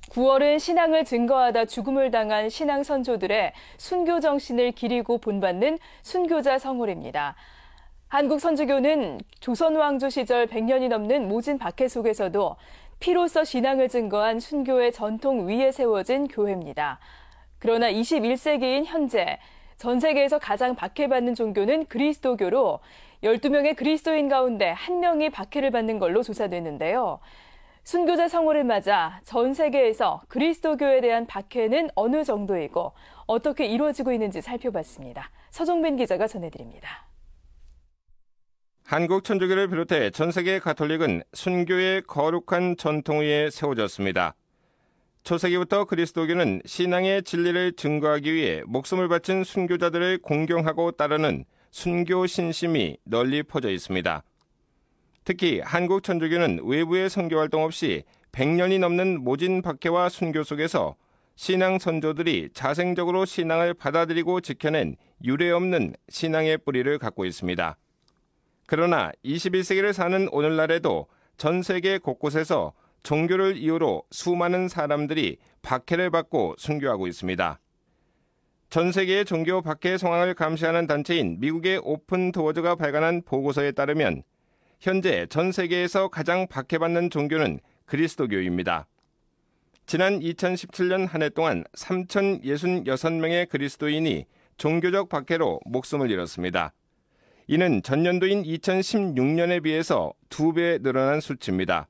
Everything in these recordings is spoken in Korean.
9월은 신앙을 증거하다 죽음을 당한 신앙 선조들의 순교 정신을 기리고 본받는 순교자 성월입니다. 한국 선조교는 조선 왕조 시절 100년이 넘는 모진 박해 속에서도 피로써 신앙을 증거한 순교의 전통 위에 세워진 교회입니다. 그러나 21세기인 현재 전 세계에서 가장 박해받는 종교는 그리스도교로 12명의 그리스도인 가운데 1명이 박해를 받는 걸로 조사됐는데요. 순교자 성월을 맞아 전 세계에서 그리스도교에 대한 박해는 어느 정도이고 어떻게 이루어지고 있는지 살펴봤습니다. 서종빈 기자가 전해드립니다. 한국 천주교를 비롯해 전 세계 가톨릭은 순교의 거룩한 전통 위에 세워졌습니다. 초세기부터 그리스도교는 신앙의 진리를 증거하기 위해 목숨을 바친 순교자들을 공경하고 따르는 순교 신심이 널리 퍼져 있습니다. 특히 한국 천주교는 외부의 선교 활동 없이 100년이 넘는 모진 박해와 순교 속에서 신앙 선조들이 자생적으로 신앙을 받아들이고 지켜낸 유례없는 신앙의 뿌리를 갖고 있습니다. 그러나 21세기를 사는 오늘날에도 전 세계 곳곳에서 종교를 이유로 수많은 사람들이 박해를 받고 순교하고 있습니다. 전 세계의 종교 박해 상황을 감시하는 단체인 미국의 오픈 도어즈가 발간한 보고서에 따르면 현재 전 세계에서 가장 박해받는 종교는 그리스도교입니다. 지난 2017년 한 해 동안 3,066명의 그리스도인이 종교적 박해로 목숨을 잃었습니다. 이는 전년도인 2016년에 비해서 2배 늘어난 수치입니다.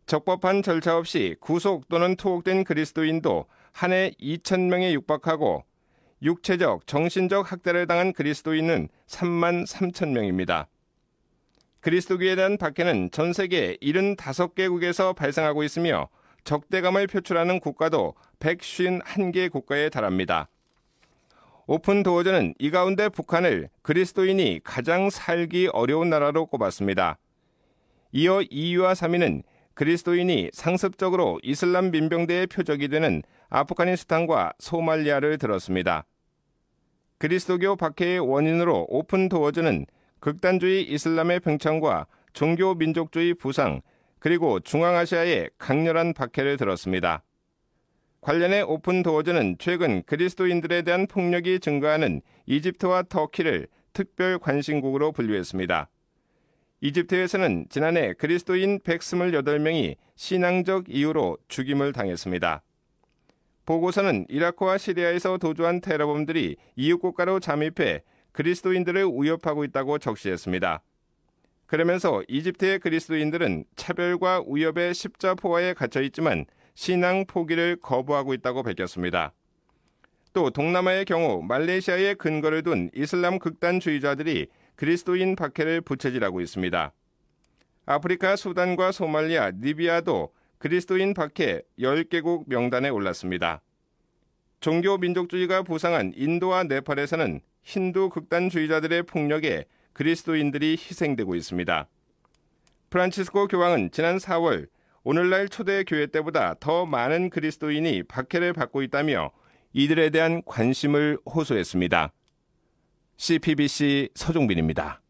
적법한 절차 없이 구속 또는 투옥된 그리스도인도 한 해 2,000명에 육박하고 육체적, 정신적 학대를 당한 그리스도인은 33,000명입니다. 그리스도교에 대한 박해는 전 세계 75개국에서 발생하고 있으며 적대감을 표출하는 국가도 151개 국가에 달합니다. 오픈 도어즈는 이 가운데 북한을 그리스도인이 가장 살기 어려운 나라로 꼽았습니다. 이어 2위와 3위는 그리스도인이 상습적으로 이슬람 민병대의 표적이 되는 아프가니스탄과 소말리아를 들었습니다. 그리스도교 박해의 원인으로 오픈 도어즈는 극단주의 이슬람의 팽창과 종교 민족주의 부상, 그리고 중앙아시아의 강렬한 박해를 들었습니다. 관련해 오픈 도어즈는 최근 그리스도인들에 대한 폭력이 증가하는 이집트와 터키를 특별 관심국으로 분류했습니다. 이집트에서는 지난해 그리스도인 128명이 신앙적 이유로 죽임을 당했습니다. 보고서는 이라크와 시리아에서 도주한 테러범들이 이웃국가로 잠입해 그리스도인들을 위협하고 있다고 적시했습니다. 그러면서 이집트의 그리스도인들은 차별과 위협의 십자포화에 갇혀 있지만 신앙 포기를 거부하고 있다고 밝혔습니다. 또 동남아의 경우 말레이시아에 근거를 둔 이슬람 극단주의자들이 그리스도인 박해를 부채질하고 있습니다. 아프리카 수단과 소말리아, 리비아도 그리스도인 박해 10개국 명단에 올랐습니다. 종교 민족주의가 부상한 인도와 네팔에서는 힌두 극단주의자들의 폭력에 그리스도인들이 희생되고 있습니다. 프란치스코 교황은 지난 4월 오늘날 초대 교회 때보다 더 많은 그리스도인이 박해를 받고 있다며 이들에 대한 관심을 호소했습니다. CPBC 서종빈입니다.